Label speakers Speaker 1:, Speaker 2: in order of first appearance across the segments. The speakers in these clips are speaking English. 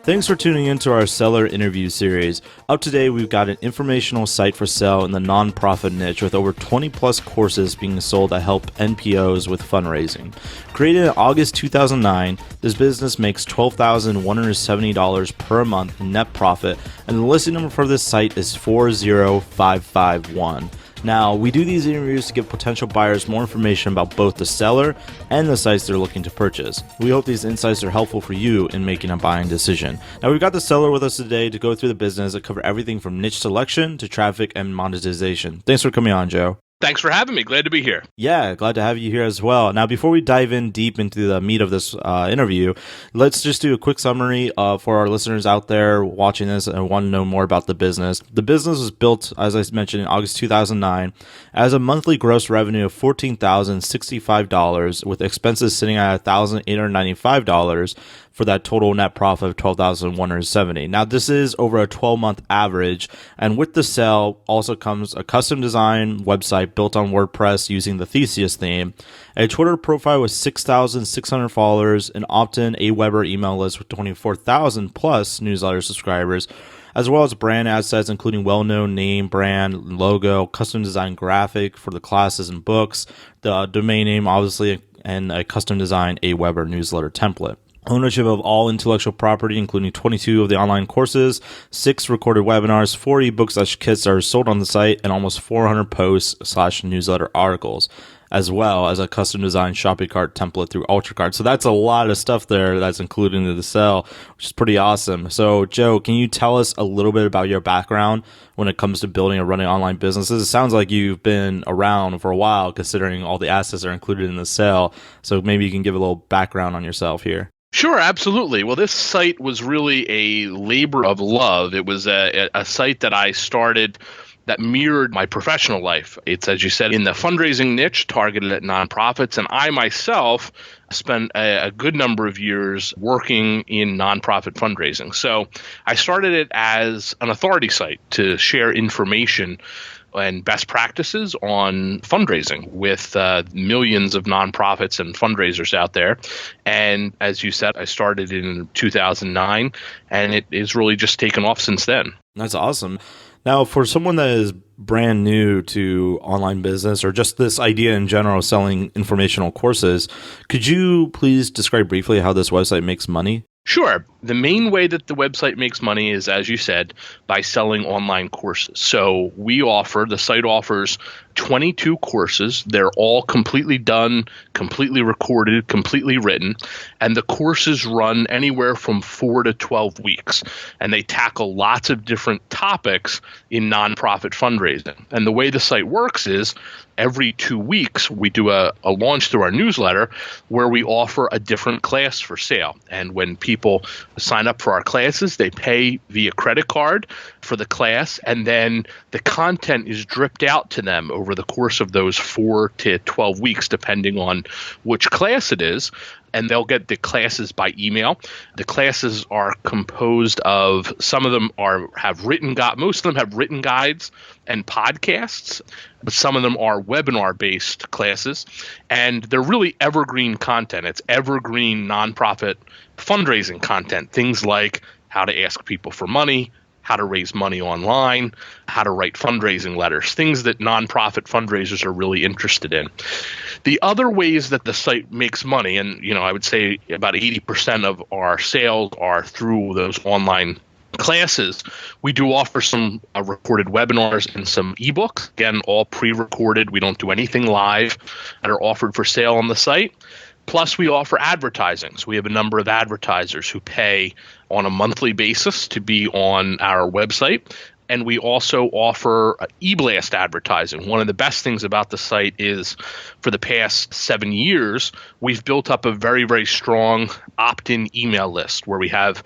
Speaker 1: Thanks for tuning in to our seller interview series. Up today, we've got an informational site for sale in the nonprofit niche with over 20 plus courses being sold that help NPOs with fundraising. Created in August 2009, this business makes $12,170 per month in net profit, and the listing number for this site is 40551. Now, we do these interviews to give potential buyers more information about both the seller and the sites they're looking to purchase. We hope these insights are helpful for you in making a buying decision. Now, we've got the seller with us today to go through the business and cover everything from niche selection to traffic and monetization. Thanks for coming on, Joe.
Speaker 2: Thanks for having me. Glad to be here.
Speaker 1: Yeah, glad to have you here as well. Now, before we dive in deep into the meat of this interview, let's just do a quick summary for our listeners out there watching this and want to know more about the business. The business was built, as I mentioned, in August 2009 as a monthly gross revenue of $14,065 with expenses sitting at $1,895 for that total net profit of $12,170. Now, this is over a 12-month average, and with the sale also comes a custom design website built on WordPress using the Theseus theme, a Twitter profile with 6,600 followers, an opt-in AWeber email list with 24,000 plus newsletter subscribers, as well as brand assets including well-known name, brand, logo, custom design graphic for the classes and books, the domain name, obviously, and a custom design AWeber newsletter template. Ownership of all intellectual property, including 22 of the online courses, 6 recorded webinars, 4 ebooks/kits are sold on the site, and almost 400 posts/newsletter articles, as well as a custom designed shopping cart template through UltraCart. So that's a lot of stuff there that's included in the sale, which is pretty awesome. So, Joe, can you tell us a little bit about your background when it comes to building and running online businesses? It sounds like you've been around for a while, considering all the assets are included in the sale. So maybe you can give a little background on yourself here.
Speaker 2: Sure, absolutely. Well, this site was really a labor of love. It was a site that I started that mirrored my professional life. It's, as you said, in the fundraising niche targeted at nonprofits. And I myself spent a good number of years working in nonprofit fundraising. So I started it as an authority site to share information and best practices on fundraising with millions of nonprofits and fundraisers out there. And as you said, I started in 2009, and it is really just taken off since then.
Speaker 1: That's awesome. Now, for someone that is brand new to online business or just this idea in general, selling informational courses, could you please describe briefly how this website makes money?
Speaker 2: Sure. The main way that the website makes money is, as you said, by selling online courses. So the site offers 22 courses. They're all completely done, completely recorded, completely written. And the courses run anywhere from 4 to 12 weeks. And they tackle lots of different topics in nonprofit fundraising. And the way the site works is every 2 weeks, we do a launch through our newsletter where we offer a different class for sale. And when people sign up for our classes, they pay via credit card for the class, and then the content is dripped out to them over the course of those 4 to 12 weeks, depending on which class it is. And they'll get the classes by email. The classes are composed of, some of them have written guides and podcasts, but some of them are webinar-based classes, and they're really evergreen content. It's evergreen nonprofit fundraising content, things like how to ask people for money, how to raise money online, how to write fundraising letters, things that nonprofit fundraisers are really interested in. The other ways that the site makes money, and I would say about 80% of our sales are through those online classes. We do offer some recorded webinars and some ebooks, again, all pre-recorded. We don't do anything live, that are offered for sale on the site. Plus, we offer advertising. So we have a number of advertisers who pay on a monthly basis to be on our website. And we also offer e-blast advertising. One of the best things about the site is for the past 7 years, we've built up a very, very strong opt-in email list where we have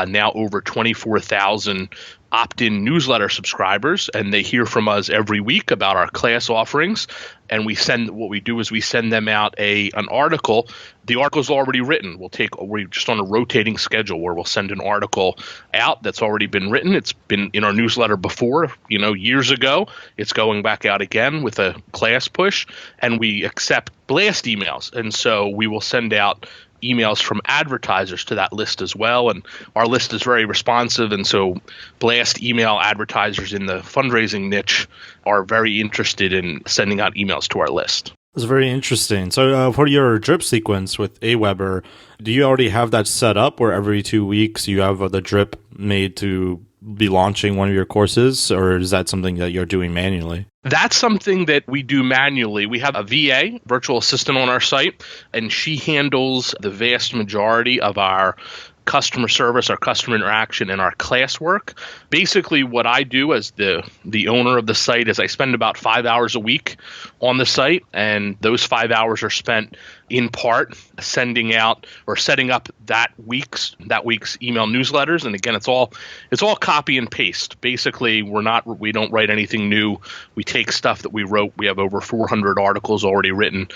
Speaker 2: now over 24,000 opt-in newsletter subscribers, and they hear from us every week about our class offerings. And we send them out an article. The article's already written. We're just on a rotating schedule where we'll send an article out that's already been written. It's been in our newsletter before, years ago. It's going back out again with a class push, and we accept blast emails. And so we will send out emails from advertisers to that list as well. And our list is very responsive. And so blast email advertisers in the fundraising niche are very interested in sending out emails to our list.
Speaker 1: That's very interesting. So for your drip sequence with Aweber, do you already have that set up where every 2 weeks you have the drip made to be launching one of your courses, or is that something that you're doing manually?
Speaker 2: That's something that we do manually. We have a VA, virtual assistant, on our site, and she handles the vast majority of our customer service, our customer interaction, and our classwork. Basically, what I do as the owner of the site is I spend about 5 hours a week on the site, and those 5 hours are spent in part sending out or setting up that week's email newsletters. And again, it's all copy and paste. Basically, we don't write anything new. We take stuff that we wrote. We have over 400 articles already written.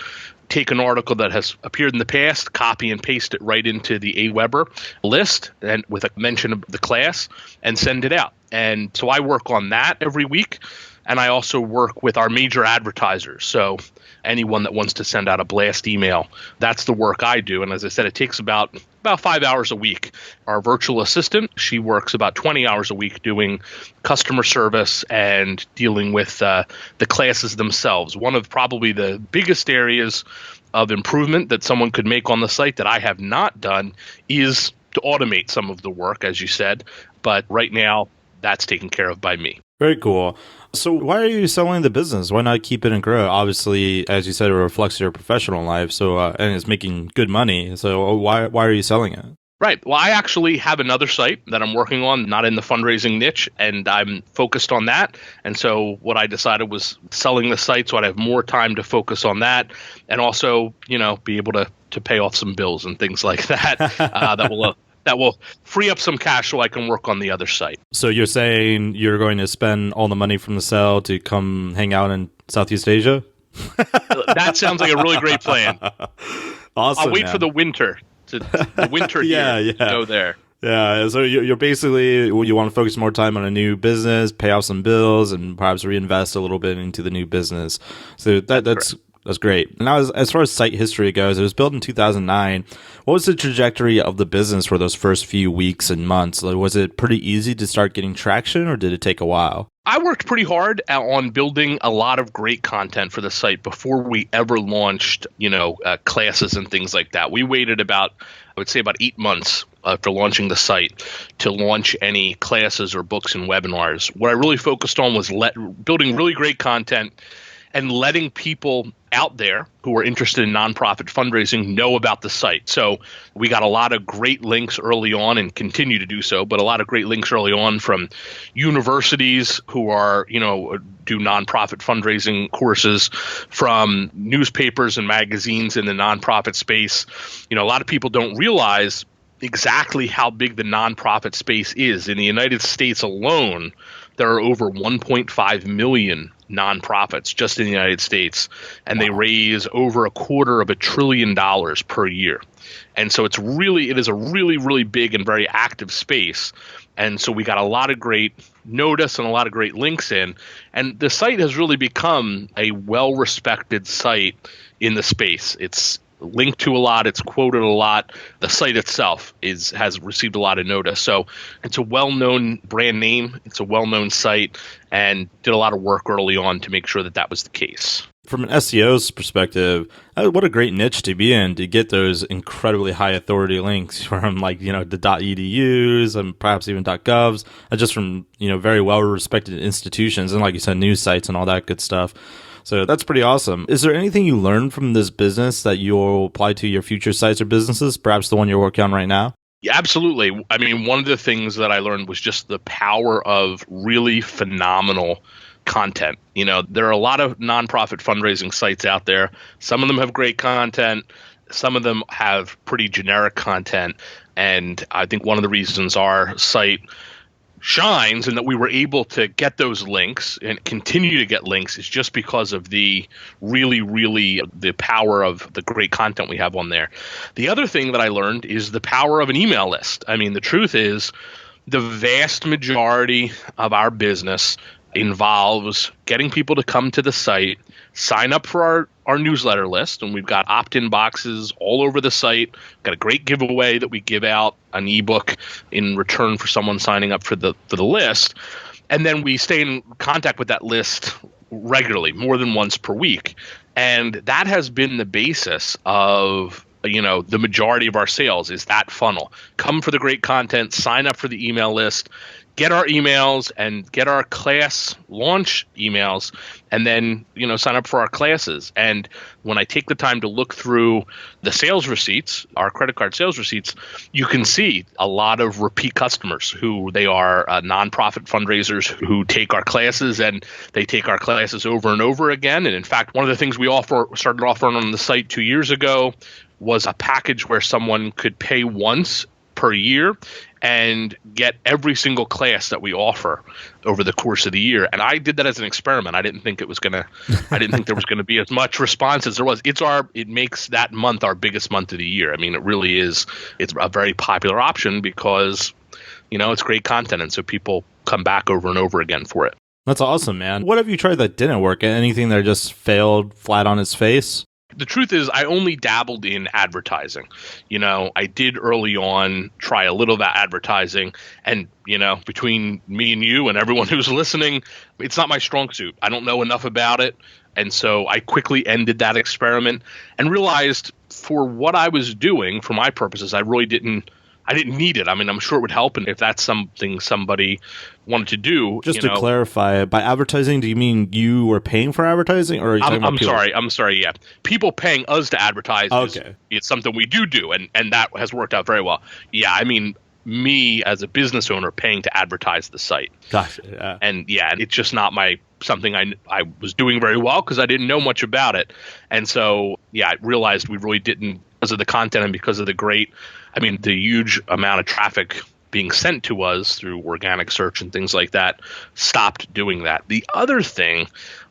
Speaker 2: Take an article that has appeared in the past, copy and paste it right into the Aweber list and with a mention of the class, and send it out. And so I work on that every week. And I also work with our major advertisers. So anyone that wants to send out a blast email, that's the work I do. And as I said, it takes about 5 hours a week. Our virtual assistant, she works about 20 hours a week doing customer service and dealing with the classes themselves. One of probably the biggest areas of improvement that someone could make on the site that I have not done is to automate some of the work, as you said. But right now, that's taken care of by me.
Speaker 1: Very cool. So why are you selling the business? Why not keep it and grow? Obviously, as you said, it reflects your professional life. So and it's making good money. So why are you selling it?
Speaker 2: Right. Well, I actually have another site that I'm working on, not in the fundraising niche, and I'm focused on that. And so what I decided was selling the site so I'd have more time to focus on that, and also, be able to pay off some bills and things like that. That will free up some cash so I can work on the other site.
Speaker 1: So you're saying you're going to spend all the money from the sale to come hang out in Southeast Asia?
Speaker 2: That sounds like a really great plan.
Speaker 1: Awesome.
Speaker 2: I'll wait for the winter to go there.
Speaker 1: Yeah, so you're basically, you want to focus more time on a new business, pay off some bills, and perhaps reinvest a little bit into the new business. So that's great. Now, as far as site history goes, it was built in 2009. What was the trajectory of the business for those first few weeks and months? Like, was it pretty easy to start getting traction, or did it take a while?
Speaker 2: I worked pretty hard on building a lot of great content for the site before we ever launched, classes and things like that. We waited I would say about 8 months after launching the site to launch any classes or books and webinars. What I really focused on was building really great content and letting people out there who are interested in nonprofit fundraising know about the site. So we got a lot of great links early on and continue to do so, but a lot of great links early on from universities who are, do nonprofit fundraising courses, from newspapers and magazines in the nonprofit space. A lot of people don't realize exactly how big the nonprofit space is. In the United States alone, there are over 1.5 million nonprofits just in the United States, and they raise over $250 billion per year. And so it is a really, really big and very active space. And so we got a lot of great notice and a lot of great links in. And the site has really become a well-respected site in the space. It's linked to a lot, it's quoted a lot. The site itself has received a lot of notice. So it's a well-known brand name, it's a well-known site, and did a lot of work early on to make sure that was the case.
Speaker 1: From an SEO's perspective, what a great niche to be in, to get those incredibly high authority links from the .edus and perhaps even .govs, and just from very well respected institutions and, like you said, news sites and all that good stuff. So that's pretty awesome. Is there anything you learned from this business that you'll apply to your future sites or businesses, perhaps the one you're working on right now?
Speaker 2: Yeah, absolutely. I mean, one of the things that I learned was just the power of really phenomenal content. There are a lot of nonprofit fundraising sites out there. Some of them have great content. Some of them have pretty generic content. And I think one of the reasons our site shines and that we were able to get those links and continue to get links is just because of the the power of the great content we have on there. The other thing that I learned is the power of an email list. I mean, the truth is the vast majority of our business involves getting people to come to the site, sign up for our newsletter list, and we've got opt-in boxes all over the site. Got a great giveaway that we give out, an ebook in return for someone signing up for the list. And then we stay in contact with that list regularly, more than once per week. And that has been the basis of the majority of our sales is that funnel. Come for the great content, sign up for the email list, get our emails and get our class launch emails, and then sign up for our classes. And when I take the time to look through the sales receipts, our credit card sales receipts, you can see a lot of repeat customers who they are nonprofit fundraisers who take our classes, and they take our classes over and over again. And in fact, one of the things we started offering on the site 2 years ago was a package where someone could pay once per year and get every single class that we offer over the course of the year. And I did that as an experiment. I didn't think there was gonna be as much response as there was. It makes that month our biggest month of the year. I mean, it really is. It's a very popular option because, it's great content. And so people come back over and over again for it.
Speaker 1: That's awesome, man. What have you tried that didn't work? Anything that just failed flat on its face?
Speaker 2: The truth is, I only dabbled in advertising. I did early on try a little of that advertising, and between me and you and everyone who's listening, it's not my strong suit. I don't know enough about it. And so I quickly ended that experiment and realized for what I was doing, for my purposes, I didn't need it. I mean, I'm sure it would help, and if that's something somebody wanted to do.
Speaker 1: Just to clarify, by advertising, do you mean you were paying for advertising, or are you talking about people?
Speaker 2: I'm sorry. Yeah, people paying us to advertise.
Speaker 1: Okay,
Speaker 2: it's something we do, and that has worked out very well. Yeah, I mean, me as a business owner paying to advertise the site.
Speaker 1: Gotcha. Yeah.
Speaker 2: And it's just not something I was doing very well because I didn't know much about it, and so I realized we really didn't, because of the content and because of the huge amount of traffic being sent to us through organic search and things like that, stopped doing that. The other thing,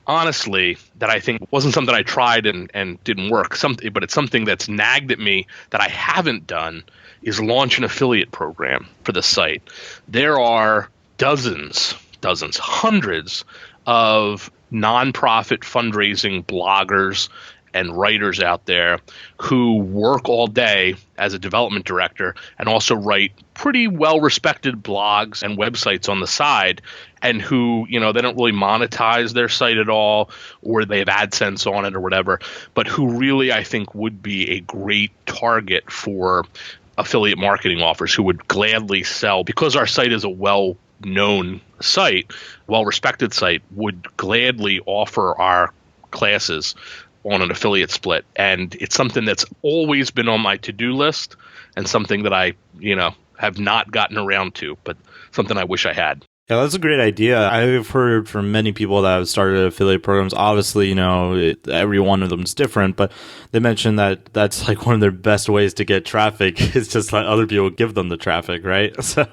Speaker 2: honestly, that I think wasn't something I tried and didn't work, but it's something that's nagged at me that I haven't done, is launch an affiliate program for the site. There are dozens, hundreds of nonprofit fundraising bloggers and writers out there who work all day as a development director and also write pretty well-respected blogs and websites on the side, and who, they don't really monetize their site at all, or they have AdSense on it or whatever, but who really, I think, would be a great target for affiliate marketing offers, who would gladly sell, because our site is a well-known site, well-respected site, would gladly offer our classes on an affiliate split. And it's something that's always been on my to-do list, and something that I, have not gotten around to, but something I wish I had.
Speaker 1: Yeah, that's a great idea. I've heard from many people that have started affiliate programs. Obviously, every one of them is different, but they mentioned that that's like one of their best ways to get traffic is just let other people give them the traffic, right? So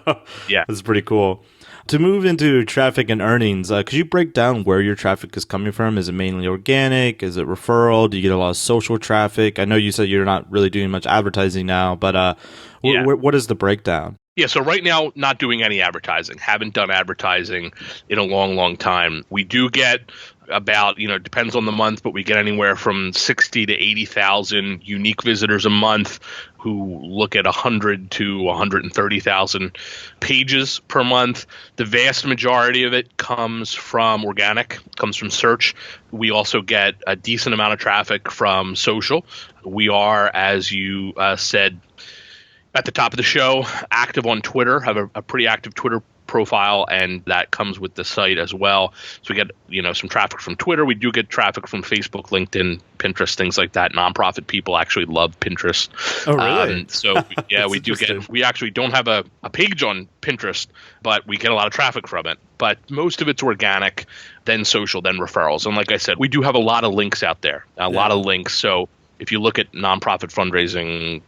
Speaker 2: yeah,
Speaker 1: that's pretty cool. To move into traffic and earnings, could you break down where your traffic is coming from? Is it mainly organic? Is it referral? Do you get a lot of social traffic? I know you said you're not really doing much advertising now, but what is the breakdown?
Speaker 2: Yeah, so right now, not doing any advertising. Haven't done advertising in a long, long time. We do get about, depends on the month, but we get anywhere from 60 to 80,000 unique visitors a month who look at 100 to 130,000 pages per month. The vast majority of it comes from organic, comes from search. We also get a decent amount of traffic from social. We are, as you said at the top of the show, active on Twitter, have a pretty active Twitter profile, and that comes with the site as well. So we get, some traffic from Twitter. We do get traffic from Facebook, LinkedIn, Pinterest, things like that. Nonprofit people actually love Pinterest.
Speaker 1: Oh, really?
Speaker 2: We actually don't have a page on Pinterest, but we get a lot of traffic from it. But most of it's organic, then social, then referrals. And like I said, we do have a lot of links out there, lot of links. So if you look at nonprofit fundraising,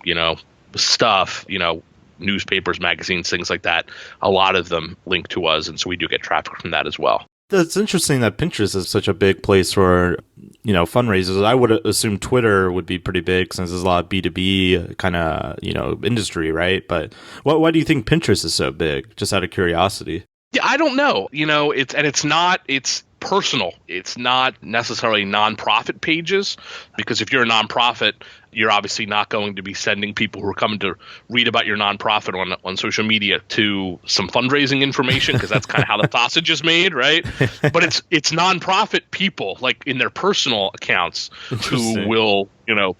Speaker 2: stuff, newspapers, magazines, things like that, a lot of them link to us, and so we do get traffic from that as well.
Speaker 1: It's interesting that Pinterest is such a big place for, fundraisers. I would assume Twitter would be pretty big since there's a lot of B2B kind of, industry, right? But why do you think Pinterest is so big? Just out of curiosity.
Speaker 2: Yeah, I don't know. It's personal. It's not necessarily nonprofit pages, because if you're a nonprofit, you're obviously not going to be sending people who are coming to read about your nonprofit on social media to some fundraising information, because that's kind of how the sausage is made, right? But it's nonprofit people, like in their personal accounts, who
Speaker 1: Interesting.
Speaker 2: will,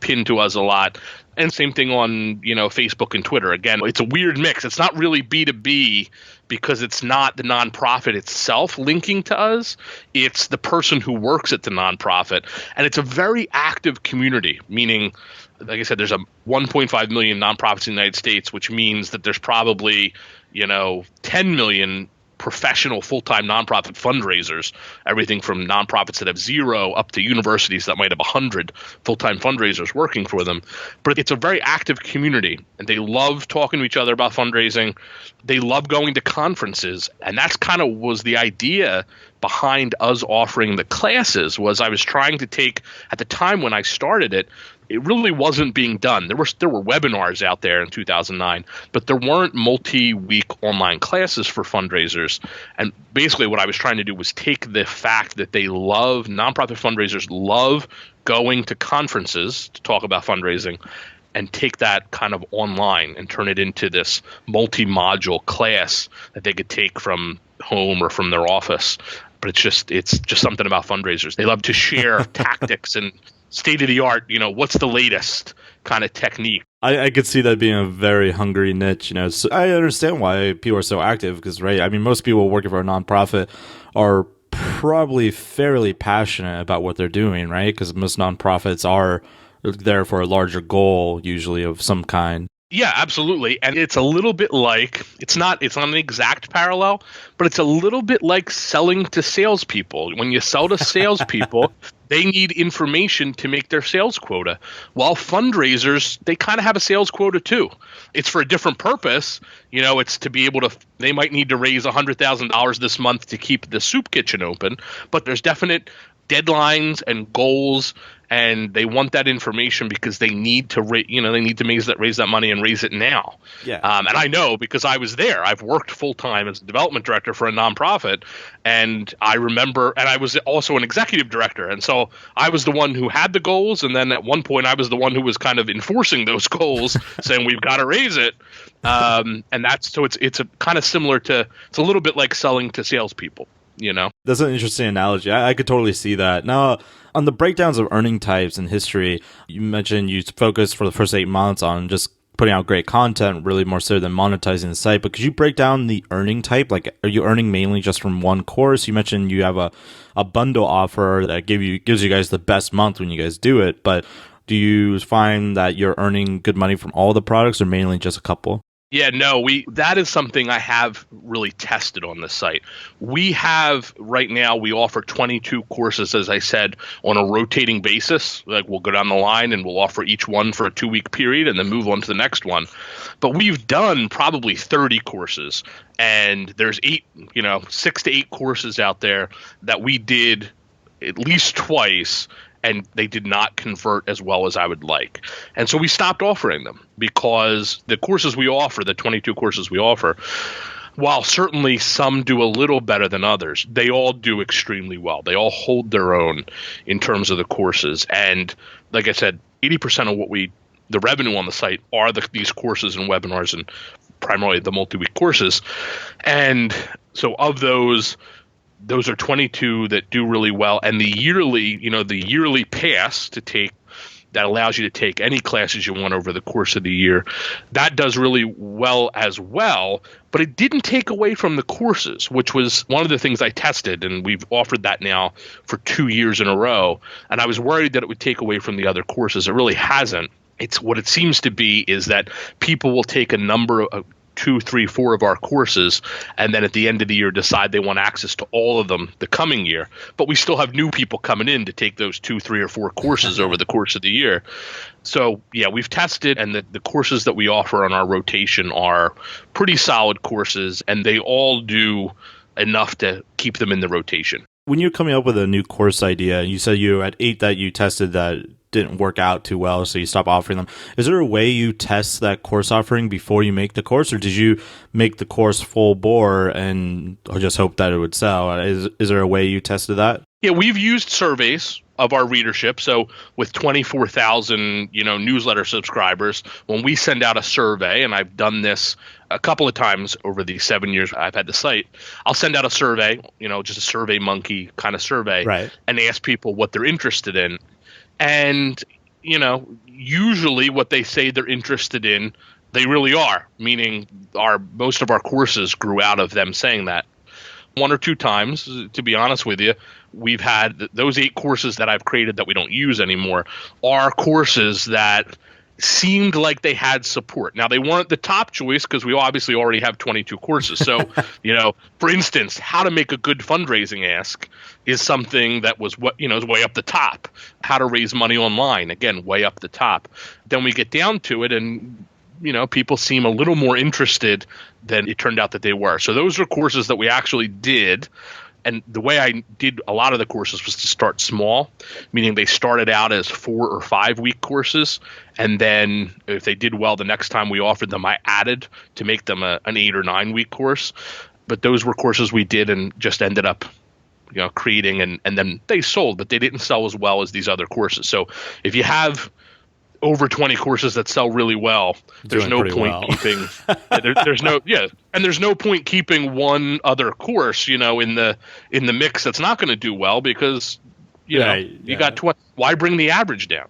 Speaker 2: pin to us a lot. And same thing on, Facebook and Twitter. Again, it's a weird mix. It's not really B2B, because it's not the nonprofit itself linking to us. It's the person who works at the nonprofit. And it's a very active community, meaning, like I said, there's a 1.5 million nonprofits in the United States, which means that there's probably, 10 million professional full-time nonprofit fundraisers, everything from nonprofits that have 0 up to universities that might have 100 full-time fundraisers working for them. But it's a very active community, and they love talking to each other about fundraising. They love going to conferences, and that's kind of was the idea behind us offering the classes. Was I was trying to take, at the time when I started it, it really wasn't being done. There were webinars out there in 2009, but there weren't multi-week online classes for fundraisers. And basically what I was trying to do was take the fact that nonprofit fundraisers love going to conferences to talk about fundraising, and take that kind of online and turn it into this multi-module class that they could take from home or from their office. But it's just something about fundraisers. They love to share tactics and state of the art, what's the latest kind of technique.
Speaker 1: I could see that being a very hungry niche. So I understand why people are so active because, right? I mean, most people working for a nonprofit are probably fairly passionate about what they're doing, right? Because most nonprofits are there for a larger goal, usually of some kind.
Speaker 2: Yeah, absolutely. And it's a little bit like, it's not an exact parallel, but it's a little bit like selling to salespeople. When you sell to salespeople, they need information to make their sales quota. While fundraisers, they kind of have a sales quota too. It's for a different purpose. It's to be able to, they might need to raise $100,000 this month to keep the soup kitchen open, but there's definite deadlines and goals, and they want that information because they need to raise that money and raise it now.
Speaker 1: Yeah.
Speaker 2: And I know because I was there. I've worked full time as a development director for a nonprofit, and I remember, and I was also an executive director, and so I was the one who had the goals, and then at one point I was the one who was kind of enforcing those goals, saying we've got to raise it. And it's a kind of similar to, it's a little bit like selling to salespeople.
Speaker 1: That's an interesting analogy. I could totally see that. Now, on the breakdowns of earning types in history, you mentioned you focused for the first 8 months on just putting out great content, really more so than monetizing the site. But could you break down the earning type? Like, are you earning mainly just from one course? You mentioned you have a bundle offer that gives you guys the best month when you guys do it. But do you find that you're earning good money from all the products or mainly just a couple?
Speaker 2: Yeah, no, that is something I have really tested on this site. We have right now, we offer 22 courses, as I said, on a rotating basis. Like, we'll go down the line and we'll offer each one for a 2-week period and then move on to the next one. But we've done probably 30 courses, and there's 6 to 8 courses out there that we did at least twice, and they did not convert as well as I would like. And so we stopped offering them, because the courses we offer, the 22 courses we offer, while certainly some do a little better than others, they all do extremely well. They all hold their own in terms of the courses. And like I said, 80% of the revenue on the site are these courses and webinars, and primarily the multi-week courses. And so of those are 22 that do really well. And the yearly pass to take, that allows you to take any classes you want over the course of the year, that does really well as well. But it didn't take away from the courses, which was one of the things I tested, and we've offered that now for 2 years in a row. And I was worried that it would take away from the other courses. It really hasn't. It's what it seems to be is that people will take a number of 2, 3, 4 of our courses, and then at the end of the year decide they want access to all of them the coming year. But we still have new people coming in to take those 2, 3, or 4 courses over the course of the year. So yeah, we've tested, and the courses that we offer on our rotation are pretty solid courses, and they all do enough to keep them in the rotation.
Speaker 1: When you're coming up with a new course idea, you said you had 8 that you tested that didn't work out too well, so you stopped offering them. Is there a way you test that course offering before you make the course, or did you make the course full bore and just hope that it would sell? Is there a way you tested that?
Speaker 2: Yeah, we've used surveys of our readership. So with 24,000, newsletter subscribers, when we send out a survey, and I've done this a couple of times over the 7 years I've had the site, I'll send out a survey, just a Survey Monkey kind of survey,
Speaker 1: Right.
Speaker 2: and ask people what they're interested in. And, usually what they say they're interested in, they really are, meaning most of our courses grew out of them saying that. One or two times, to be honest with you, we've had those 8 courses that I've created that we don't use anymore are courses that seemed like they had support. Now, they weren't the top choice because we obviously already have 22 courses. So, for instance, how to make a good fundraising ask is something that was is way up the top. How to raise money online, again, way up the top. Then we get down to it and people seem a little more interested than it turned out that they were. So those are courses that we actually did. And the way I did a lot of the courses was to start small, meaning they started out as 4 or 5 week courses. And then if they did well the next time we offered them, I added to make them an 8 or 9 week course. But those were courses we did and just ended up creating and then they sold, but they didn't sell as well as these other courses. So if you have over 20 courses that sell really well, there's no point keeping there's no point keeping one other course in the mix that's not going to do well because you got 20. Why bring the average down?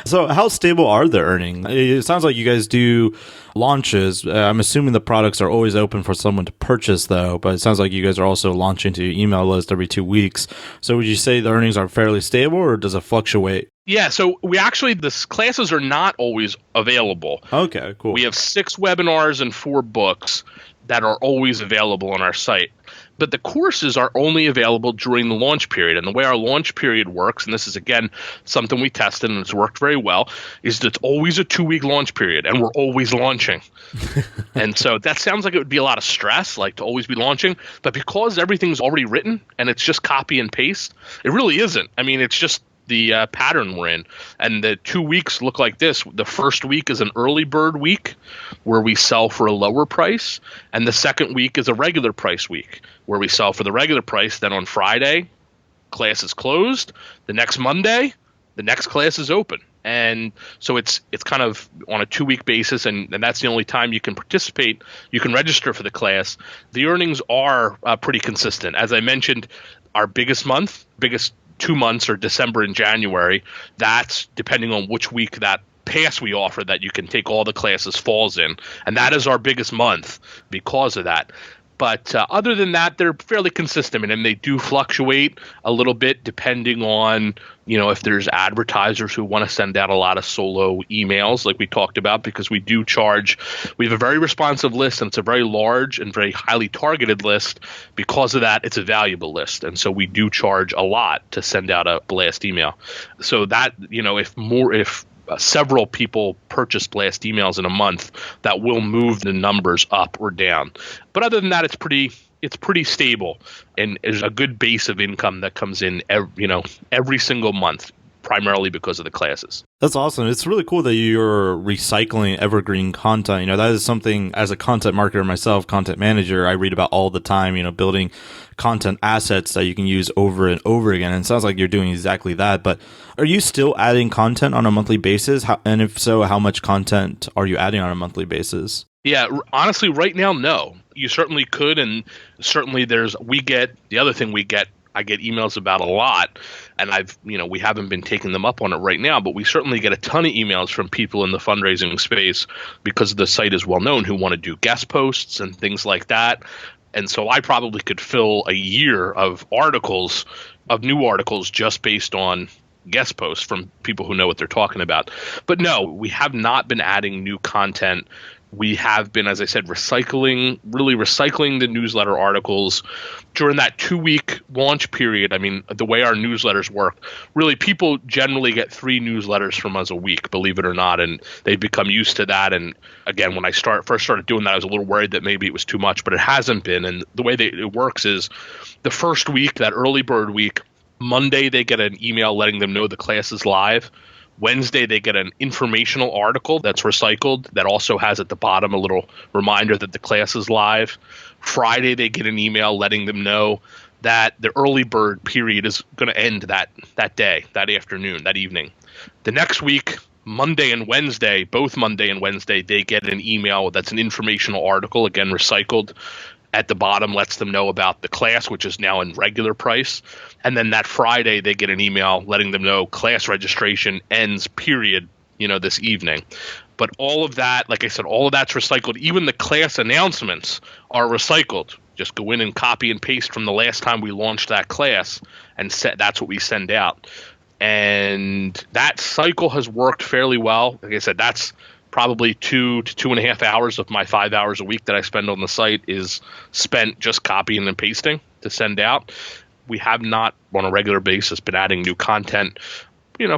Speaker 1: So how stable are the earnings? It sounds like you guys do launches. I'm assuming the products are always open for someone to purchase, though, but it sounds like you guys are also launching to your email list every 2 weeks. So would you say the earnings are fairly stable, or does it fluctuate?
Speaker 2: Yeah, so the classes are not always available.
Speaker 1: Okay, cool.
Speaker 2: We have 6 webinars and 4 books that are always available on our site. But the courses are only available during the launch period. And the way our launch period works, and this is, again, something we tested and it's worked very well, is that it's always a 2-week launch period, and we're always launching. And so that sounds like it would be a lot of stress, like to always be launching. But because everything's already written and it's just copy and paste, it really isn't. I mean, it's just the pattern we're in. And the 2 weeks look like this. The first week is an early bird week where we sell for a lower price. And the second week is a regular price week where we sell for the regular price. Then on Friday, class is closed. The next Monday, the next class is open. And so it's kind of on a 2-week basis, and that's the only time you can participate. You can register for the class. The earnings are pretty consistent. As I mentioned, our biggest 2 months are December and January. That's depending on which week that pass we offer that you can take all the classes falls in. And that is our biggest month because of that. But other than that, they're fairly consistent, and they do fluctuate a little bit depending on, if there's advertisers who want to send out a lot of solo emails like we talked about, because we do charge. We have a very responsive list, and it's a very large and very highly targeted list. Because of that, it's a valuable list. And so we do charge a lot to send out a blast email. So that, if several people purchase blast emails in a month, that will move the numbers up or down. But other than that, it's pretty stable, and there's a good base of income that comes in every single month, primarily because of the classes.
Speaker 1: That's awesome. It's really cool that you're recycling evergreen content. That is something, as a content marketer myself, content manager, I read about all the time, building content assets that you can use over and over again. And it sounds like you're doing exactly that. But are you still adding content on a monthly basis? And if so, how much content are you adding on a monthly basis?
Speaker 2: Yeah, honestly, right now, no. You certainly could. And certainly I get emails about a lot, and we haven't been taking them up on it right now, but we certainly get a ton of emails from people in the fundraising space because the site is well known who want to do guest posts and things like that. And so I probably could fill a year of new articles just based on guest posts from people who know what they're talking about. But no, we have not been adding new content. We have been, as I said, recycling the newsletter articles during that 2-week launch period. I mean, the way our newsletters work, really people generally get 3 newsletters from us a week, believe it or not, and they've become used to that. And again, when I first started doing that, I was a little worried that maybe it was too much, but it hasn't been. And the way that it works is the first week, that early bird week, Monday, they get an email letting them know the class is live. Wednesday, they get an informational article that's recycled that also has at the bottom a little reminder that the class is live. Friday, they get an email letting them know that the early bird period is going to end that day, that afternoon, that evening. The next week, Monday and Wednesday, both Monday and Wednesday, they get an email that's an informational article, again, recycled. At the bottom lets them know about the class, which is now in regular price. And then that Friday, they get an email letting them know class registration ends, period, this evening. But all of that, like I said, all of that's recycled. Even the class announcements are recycled. Just go in and copy and paste from the last time we launched that class, and that's what we send out. And that cycle has worked fairly well. Like I said, that's probably 2 to 2.5 hours of my 5 hours a week that I spend on the site is spent just copying and pasting to send out. We have not on a regular basis been adding new content,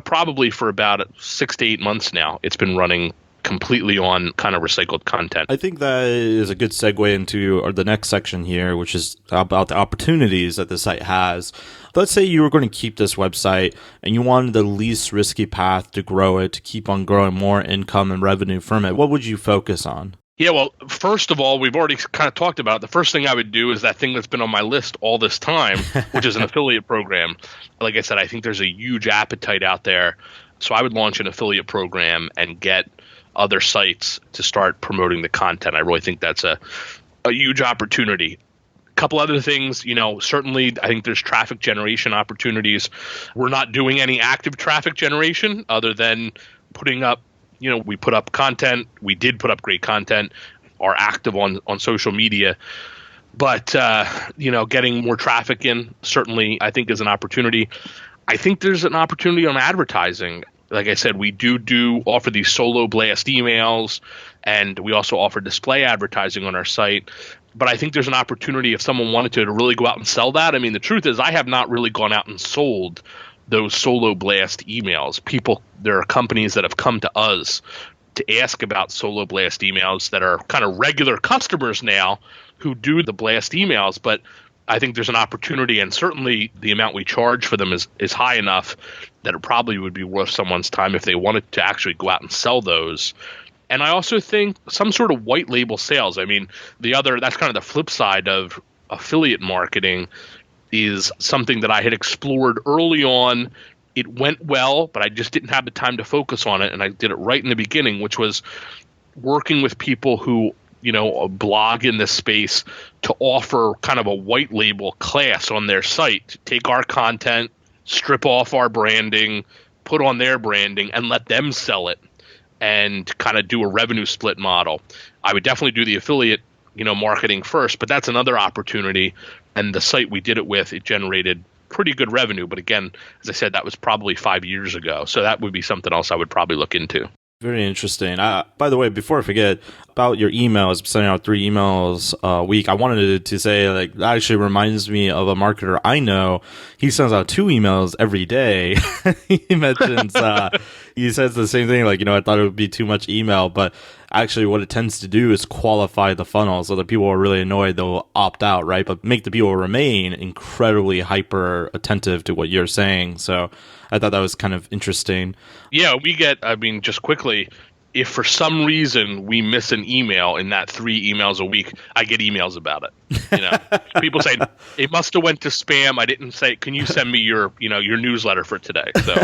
Speaker 2: probably for about 6 to 8 months now. It's been running completely on kind of recycled content.
Speaker 1: I think that is a good segue into the next section here, which is about the opportunities that the site has. Let's say you were going to keep this website and you wanted the least risky path to grow it, to keep on growing more income and revenue from it. What would you focus on?
Speaker 2: Yeah, well, first of all, we've already kind of talked about it. The first thing I would do is that thing that's been on my list all this time, which is an affiliate program. Like I said, I think there's a huge appetite out there. So I would launch an affiliate program and get other sites to start promoting the content. I really think that's a huge opportunity. Couple other things, certainly I think there's traffic generation opportunities. We're not doing any active traffic generation other than putting up, we put up content. We did put up great content, are active on social media. But, getting more traffic in certainly I think is an opportunity. I think there's an opportunity on advertising. Like I said, we do offer these solo blast emails, and we also offer display advertising on our site. But I think there's an opportunity if someone wanted to really go out and sell that. I mean, the truth is I have not really gone out and sold those solo blast emails. There are companies that have come to us to ask about solo blast emails that are kind of regular customers now who do the blast emails. But I think there's an opportunity, and certainly the amount we charge for them is high enough that it probably would be worth someone's time if they wanted to actually go out and sell those. And I also think some sort of white label sales. I mean, that's kind of the flip side of affiliate marketing is something that I had explored early on. It went well, but I just didn't have the time to focus on it. And I did it right in the beginning, which was working with people who, blog in this space to offer kind of a white label class on their site, to take our content, strip off our branding, put on their branding, and let them sell it and kind of do a revenue split model. I would definitely do the affiliate, marketing first, but that's another opportunity. And the site we did it with, it generated pretty good revenue. But again, as I said, that was probably 5 years ago. So that would be something else I would probably look into.
Speaker 1: Very interesting. By the way, before I forget about your emails, sending out 3 emails a week, I wanted to say, that actually reminds me of a marketer I know. He sends out 2 emails every day. He mentions, he says the same thing, I thought it would be too much email, but actually what it tends to do is qualify the funnel. So the people are really annoyed, they'll opt out, right? But make the people remain incredibly hyper attentive to what you're saying. So I thought that was kind of interesting.
Speaker 2: Yeah, just quickly, if for some reason we miss an email in that 3 emails a week, I get emails about it. People say it must have went to spam. I didn't say, can you send me your newsletter for today? So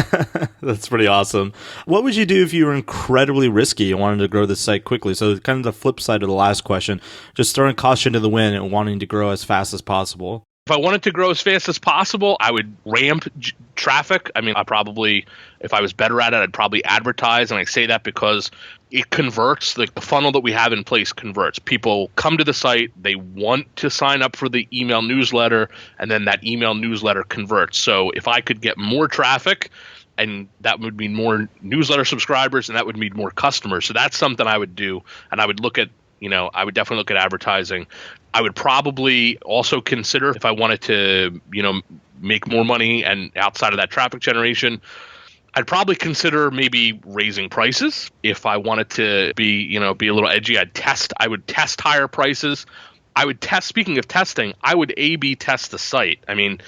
Speaker 1: that's pretty awesome. What would you do if you were incredibly risky and wanted to grow the site quickly? So kind of the flip side of the last question, just throwing caution to the wind and wanting to grow as fast as possible.
Speaker 2: If I wanted to grow as fast as possible, I would ramp traffic. I mean, if I was better at it, I'd probably advertise. And I say that because it converts. The funnel that we have in place converts. People come to the site, they want to sign up for the email newsletter, and then that email newsletter converts. So if I could get more traffic, and that would mean more newsletter subscribers, and that would mean more customers. So that's something I would do. And I would look at, I would definitely look at advertising. I would probably also consider, if I wanted to, make more money and outside of that traffic generation, I'd probably consider maybe raising prices. If I wanted to be a little edgy, I would test higher prices. Speaking of testing, I would A/B test the site. I mean,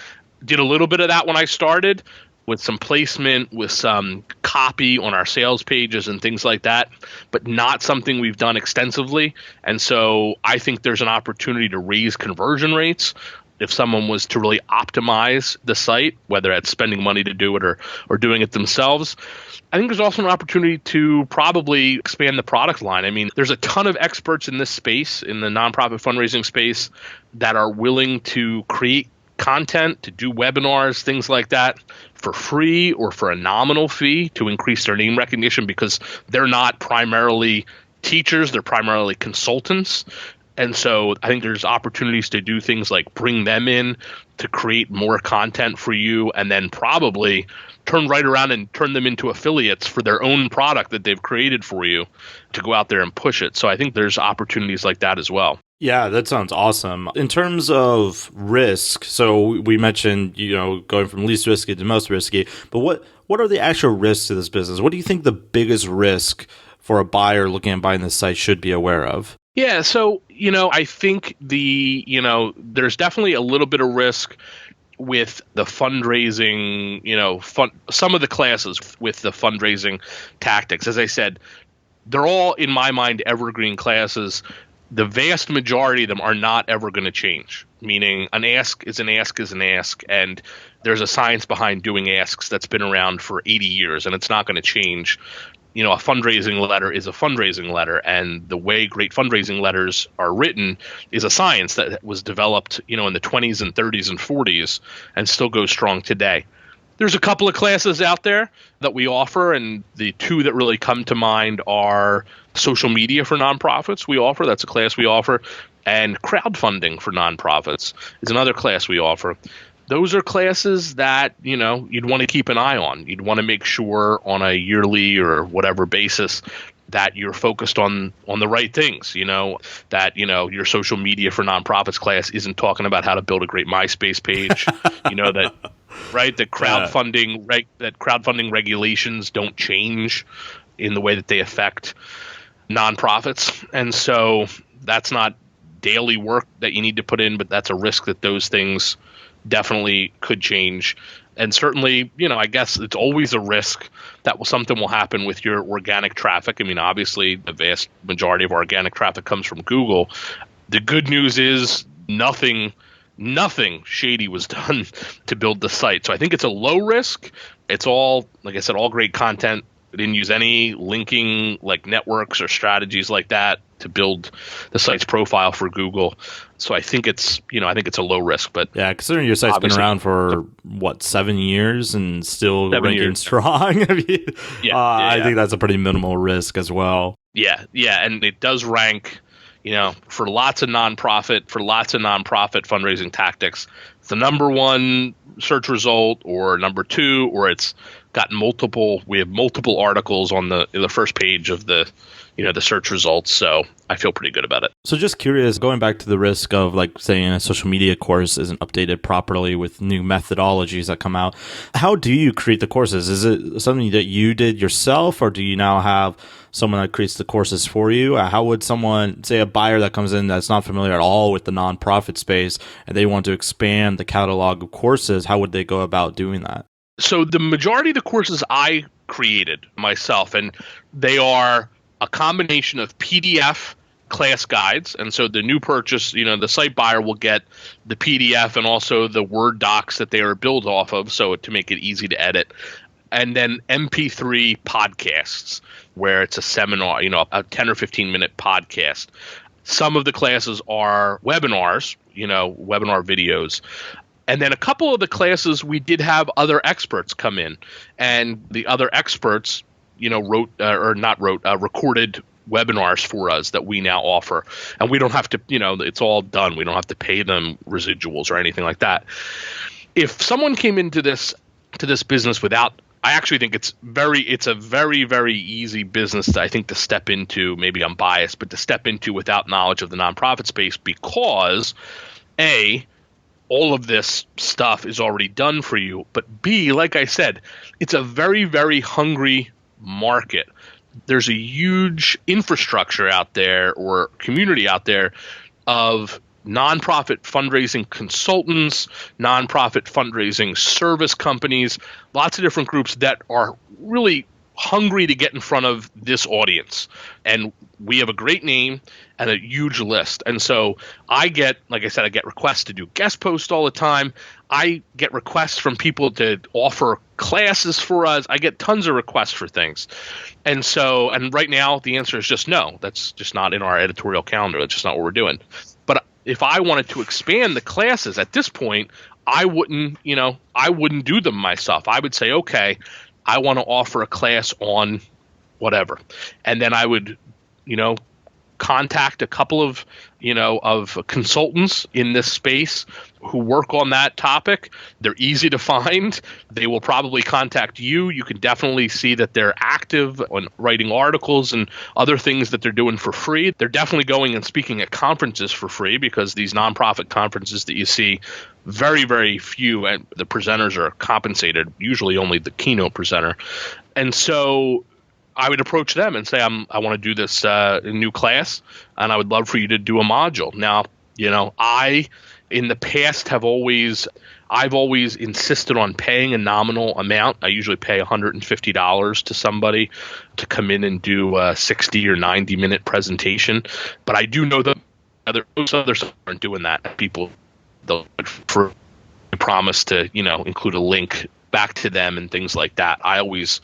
Speaker 2: Did a little bit of that when I started with some placement, with some copy on our sales pages and things like that, but not something we've done extensively. And so I think there's an opportunity to raise conversion rates if someone was to really optimize the site, whether it's spending money to do it or doing it themselves. I think there's also an opportunity to probably expand the product line. I mean, there's a ton of experts in this space, in the nonprofit fundraising space, that are willing to create content, to do webinars, things like that for free or for a nominal fee to increase their name recognition, because they're not primarily teachers, they're primarily consultants. And so I think there's opportunities to do things like bring them in to create more content for you, and then probably turn right around and turn them into affiliates for their own product that they've created for you to go out there and push it. So I think there's opportunities like that as well.
Speaker 1: Yeah, that sounds awesome. In terms of risk, so we mentioned, going from least risky to most risky, but what are the actual risks to this business? What do you think the biggest risk for a buyer looking at buying this site should be aware of?
Speaker 2: Yeah, so, I think there's definitely a little bit of risk with the fundraising, some of the classes with the fundraising tactics. As I said, they're all, in my mind, evergreen classes. The vast majority of them are not ever going to change, meaning an ask is an ask is an ask, and there's a science behind doing asks that's been around for 80 years, and it's not going to change. A fundraising letter is a fundraising letter, and the way great fundraising letters are written is a science that was developed, in the 20s and 30s and 40s and still goes strong today. There's a couple of classes out there that we offer, and the two that really come to mind are social media for nonprofits we offer. That's a class we offer. And crowdfunding for nonprofits is another class we offer. Those are classes that, you'd want to keep an eye on. You'd want to make sure on a yearly or whatever basis that you're focused on the right things, that, your social media for nonprofits class isn't talking about how to build a great MySpace page, that, right, that crowdfunding regulations don't change in the way that they affect nonprofits. And so that's not daily work that you need to put in, but that's a risk that those things definitely could change. And certainly, I guess it's always a risk that something will happen with your organic traffic. I mean, obviously, the vast majority of our organic traffic comes from Google. The good news is nothing shady was done to build the site. So I think it's a low risk. It's all, like I said, all great content. We didn't use any linking like networks or strategies like that to build the site's profile for Google. So I think it's a low risk. But
Speaker 1: yeah, considering your site's been around for 7 years and still ranking strong, I mean, I think that's a pretty minimal risk as well.
Speaker 2: Yeah, and it does rank, for lots of nonprofit fundraising tactics. It's the number one search result, or number two, or it's got we have multiple articles on the first page of the search results. So I feel pretty good about it.
Speaker 1: So just curious, going back to the risk of, like, saying a social media course isn't updated properly with new methodologies that come out, how do you create the courses? Is it something that you did yourself, or do you now have someone that creates the courses for you? How would someone, say a buyer that comes in that's not familiar at all with the nonprofit space and they want to expand the catalog of courses, how would they go about doing that?
Speaker 2: So the majority of the courses I created myself, and they are a combination of PDF class guides. And so the new purchase, the site buyer will get the PDF and also the Word docs that they are built off of, so to make it easy to edit. And then MP3 podcasts, where it's a seminar, a 10 or 15 minute podcast. Some of the classes are webinars, webinar videos. And then a couple of the classes, we did have other experts come in, and the other experts, recorded webinars for us that we now offer. And we don't have to, it's all done. We don't have to pay them residuals or anything like that. If someone came into this business without, I actually think it's a very, very easy business to step into. Maybe I'm biased, but to step into without knowledge of the nonprofit space, because A, all of this stuff is already done for you, but B, like I said, it's a very, very hungry market. There's a huge infrastructure out there, or community out there, of nonprofit fundraising consultants, nonprofit fundraising service companies, lots of different groups that are really hungry to get in front of this audience. And we have a great name and a huge list. And so I get, like I said, I get requests to do guest posts all the time. I get requests from people to offer classes for us. I get tons of requests for things. And so, and right now the answer is just no. That's just not in our editorial calendar. That's just not what we're doing. But if I wanted to expand the classes at this point, I wouldn't do them myself. I would say, okay, I want to offer a class on whatever. And then I would, contact a couple of, of consultants in this space who work on that topic. They're easy to find. They will probably contact you. You can definitely see that they're active on writing articles and other things that they're doing for free. They're definitely going and speaking at conferences for free, because these nonprofit conferences that you see, very, very few, and the presenters are compensated, usually only the keynote presenter. And so I would approach them and say, I want to do this new class, and I would love for you to do a module. Now, I, in the past, I've always insisted on paying a nominal amount. I usually pay $150 to somebody to come in and do a 60 or 90-minute presentation. But I do know that most others aren't doing that. People, they'll promise to, include a link back to them and things like that. I always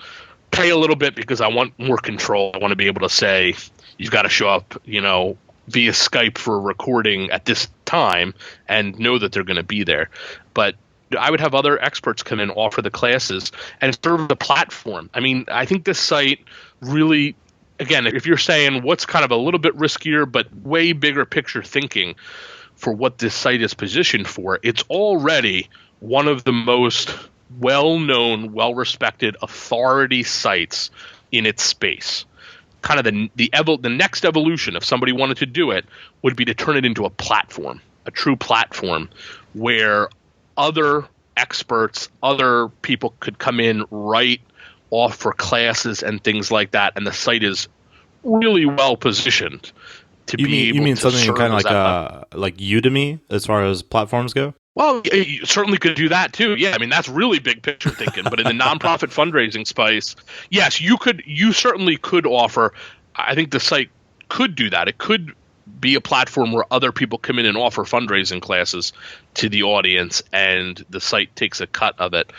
Speaker 2: pay a little bit because I want more control. I want to be able to say, you've got to show up, via Skype for a recording at this time and know that they're going to be there. But I would have other experts come in, offer the classes, and serve the platform. I mean, I think this site really, again, if you're saying what's kind of a little bit riskier but way bigger picture thinking for what this site is positioned for, it's already one of the most well-known, well-respected authority sites in its space. Kind of the next evolution, if somebody wanted to do it, would be to turn it into a platform, a true platform where other experts, other people could come in, write, offer classes and things like that, and the site is really well positioned to be able to.
Speaker 1: You mean something
Speaker 2: serve
Speaker 1: kind of
Speaker 2: as
Speaker 1: like Udemy as far as platforms go?
Speaker 2: Well, you certainly could do that too. Yeah, I mean, that's really big picture thinking. But in the nonprofit fundraising space, yes, you certainly could offer. I think the site could do that. It could be a platform where other people come in and offer fundraising classes to the audience, and the site takes a cut of it.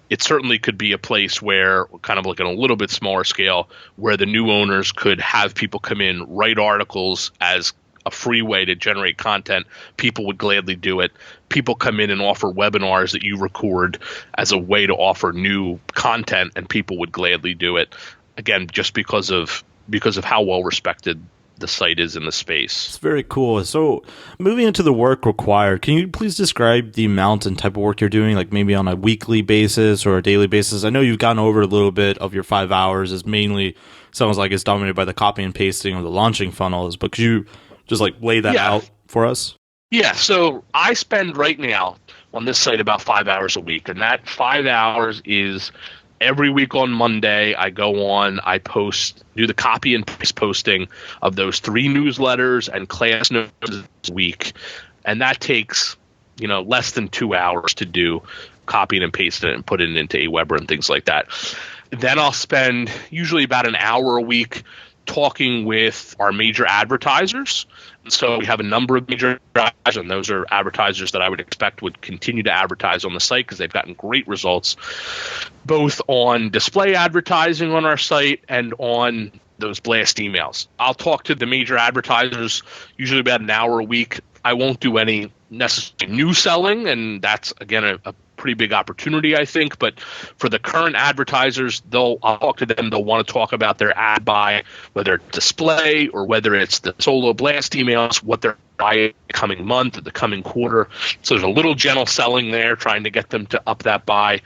Speaker 2: It certainly could be a place where, kind of like on a little bit smaller scale, where the new owners could have people come in, write articles as a free way to generate content. People would gladly do it. People come in and offer webinars that you record as a way to offer new content, and people would gladly do it. Again, just because of how well respected the site is in the space.
Speaker 1: It's very cool. So moving into the work required, can you please describe the amount and type of work you're doing, like maybe on a weekly basis or a daily basis? I know you've gone over a little bit of your 5 hours is mainly, sounds like it's dominated by the copy and pasting or the launching funnels, but could you just like lay that out for us?
Speaker 2: Yeah, so I spend right now on this site about 5 hours a week, and that 5 hours is every week on Monday. I go on, I do the copy and paste posting of those 3 newsletters and class notes a week, and that takes less than 2 hours to do, copying and pasting it and put it into Aweber and things like that. Then I'll spend usually about an hour a week talking with our major advertisers. So we have a number of major advertisers, and those are advertisers that I would expect would continue to advertise on the site because they've gotten great results, both on display advertising on our site and on those blast emails. I'll talk to the major advertisers usually about an hour a week. I won't do any necessary new selling, and that's, again, a pretty big opportunity, I think. But for the current advertisers, I'll talk to them. They'll want to talk about their ad buy, whether it's display or whether it's the solo blast emails, what they're buying the coming month or the coming quarter. So there's a little gentle selling there, trying to get them to up that buy.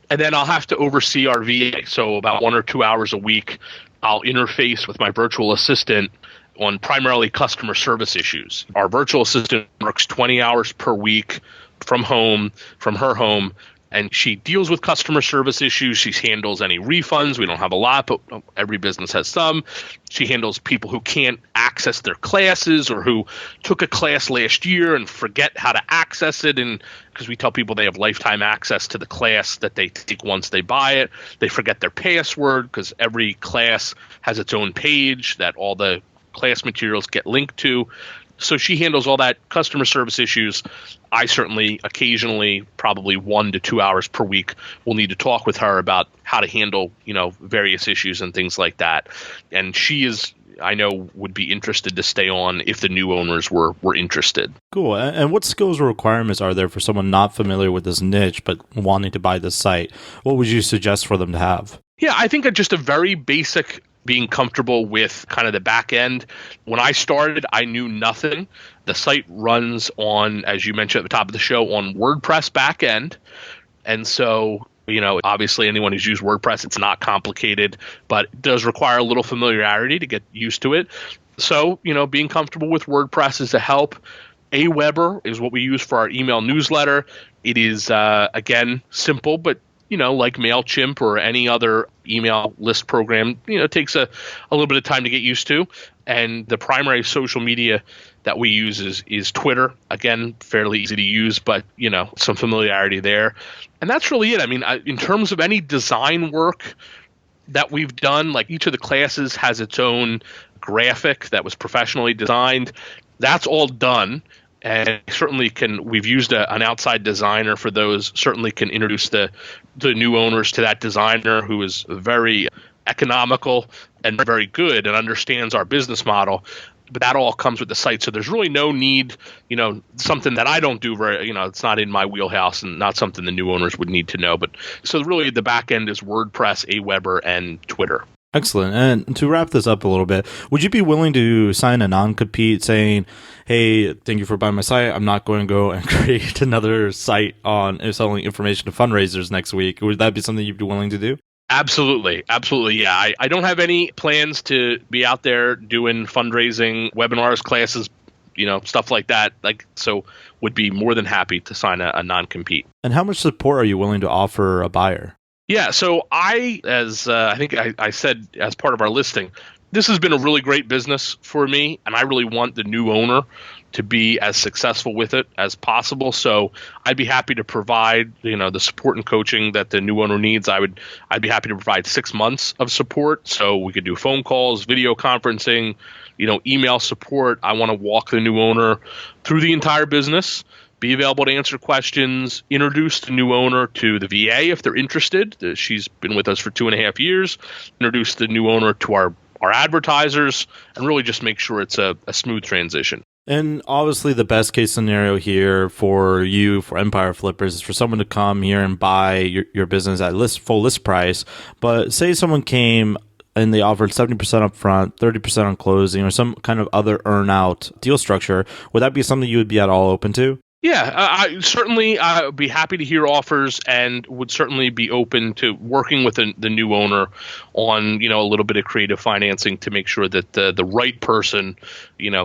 Speaker 2: And then I'll have to oversee our VA. So about 1 or 2 hours a week, I'll interface with my virtual assistant on primarily customer service issues. Our virtual assistant works 20 hours per week from her home, and she deals with customer service issues. She handles any refunds. We don't have a lot, but every business has some. She handles people who can't access their classes or who took a class last year and forget how to access it. And because we tell people they have lifetime access to the class that they take once they buy it, they forget their password because every class has its own page that all the class materials get linked to. So she handles all that customer service issues. I certainly occasionally, probably 1 to 2 hours per week, will need to talk with her about how to handle, various issues and things like that. And she is, I know, would be interested to stay on if the new owners were interested.
Speaker 1: Cool. And what skills or requirements are there for someone not familiar with this niche but wanting to buy this site? What would you suggest for them to have?
Speaker 2: Yeah, I think just a very basic being comfortable with kind of the back end. When I started, I knew nothing. The site runs on, as you mentioned at the top of the show, on WordPress back end. And so, obviously anyone who's used WordPress, it's not complicated, but it does require a little familiarity to get used to it. So, being comfortable with WordPress is a help. Aweber is what we use for our email newsletter. It is, again, simple, but like MailChimp or any other email list program, takes a little bit of time to get used to. And the primary social media that we use is Twitter. Again, fairly easy to use, but, some familiarity there. And that's really it. I mean, in terms of any design work that we've done, like each of the classes has its own graphic that was professionally designed. That's all done. And certainly we've used an outside designer for those, certainly can introduce the new owners to that designer who is very economical and very good and understands our business model. But that all comes with the site. So there's really no need, something that I don't do very, it's not in my wheelhouse and not something the new owners would need to know. But so really the back end is WordPress, Aweber, and Twitter.
Speaker 1: Excellent. And to wrap this up a little bit, would you be willing to sign a non-compete saying, hey, thank you for buying my site. I'm not going to go and create another site on selling information to fundraisers next week. Would that be something you'd be willing to do?
Speaker 2: Absolutely. Absolutely. Yeah. I don't have any plans to be out there doing fundraising, webinars, classes, stuff like that. So would be more than happy to sign a non-compete.
Speaker 1: And how much support are you willing to offer a buyer?
Speaker 2: Yeah, so I think I said as part of our listing, this has been a really great business for me, and I really want the new owner to be as successful with it as possible. So I'd be happy to provide, the support and coaching that the new owner needs. I'd be happy to provide 6 months of support. So we could do phone calls, video conferencing, email support. I want to walk the new owner through the entire business, be available to answer questions, introduce the new owner to the VA if they're interested. She's been with us for 2.5 years. Introduce the new owner to our advertisers, and really just make sure it's a smooth transition.
Speaker 1: And obviously the best case scenario here for you, for Empire Flippers, is for someone to come here and buy your business at full list price. But say someone came and they offered 70% up front, 30% on closing, or some kind of other earn-out deal structure. Would that be something you would be at all open to?
Speaker 2: Yeah, I certainly would be happy to hear offers and would certainly be open to working with the new owner on, a little bit of creative financing to make sure that the right person,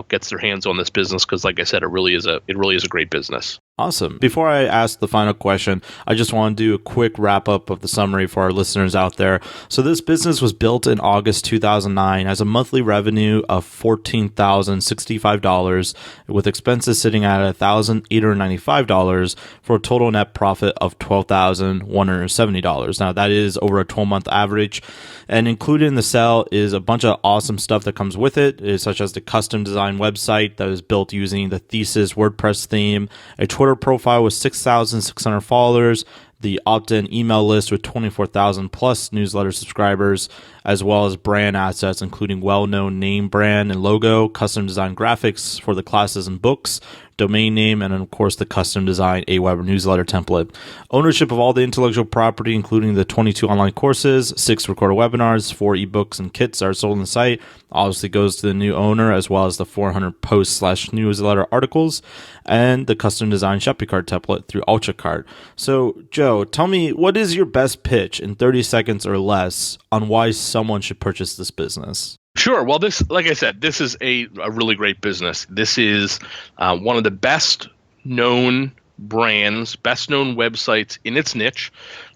Speaker 2: gets their hands on this business. Because like I said, it really is a great business.
Speaker 1: Awesome. Before I ask the final question, I just want to do a quick wrap up of the summary for our listeners out there. So this business was built in August 2009, has a monthly revenue of $14,065 with expenses sitting at $1,895 for a total net profit of $12,170. Now that is over a 12-month average, and included in the sale is a bunch of awesome stuff that comes with it, such as the custom design website that is built using the Thesis WordPress theme, a Twitter profile with 6,600 followers, the opt-in email list with 24,000 plus newsletter subscribers, as well as brand assets, including well-known name brand and logo, custom design graphics for the classes and books, domain name, and of course the custom design Aweber newsletter template. Ownership of all the intellectual property, including the 22 online courses, 6 recorded webinars, 4 ebooks and kits are sold on the site, obviously goes to the new owner, as well as the 400 post/newsletter articles and the custom design shopping cart template through UltraCart. So Joe, tell me, what is your best pitch in 30 seconds or less on why someone should purchase this business?
Speaker 2: Sure. Well, like I said, this is a really great business. This is one of the best known brands, best known websites in its niche.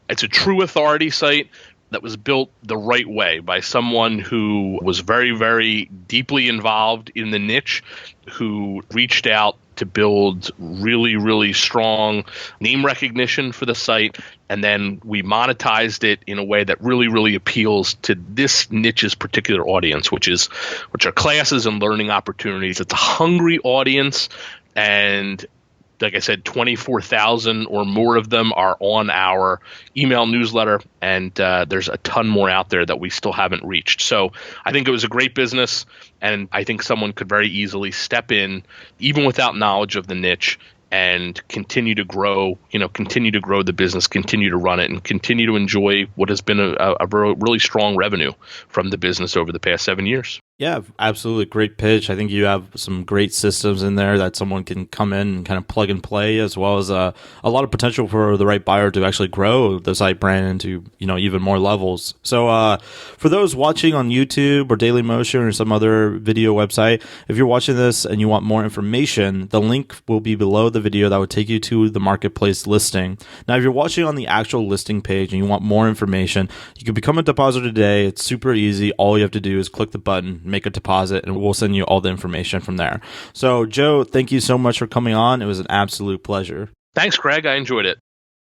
Speaker 2: It's a true authority site that was built the right way by someone who was very, very deeply involved in the niche, who reached out to build really, really strong name recognition for the site. And then we monetized it in a way that really, really appeals to this niche's particular audience, which are classes and learning opportunities. It's a hungry audience, and like I said, 24,000 or more of them are on our email newsletter, and there's a ton more out there that we still haven't reached. So I think it was a great business, and I think someone could very easily step in, even without knowledge of the niche, and continue to grow the business, continue to run it, and continue to enjoy what has been a really strong revenue from the business over the past 7 years.
Speaker 1: Yeah, absolutely. Great pitch. I think you have some great systems in there that someone can come in and kind of plug and play, as well as a lot of potential for the right buyer to actually grow the site brand into, even more levels. So for those watching on YouTube or Dailymotion or some other video website, if you're watching this and you want more information, the link will be below the video that would take you to the marketplace listing. Now, if you're watching on the actual listing page and you want more information, you can become a depositor today. It's super easy. All you have to do is click the button, make a deposit, and we'll send you all the information from there. So, Joe, thank you so much for coming on. It was an absolute pleasure.
Speaker 2: Thanks, Greg. I enjoyed it.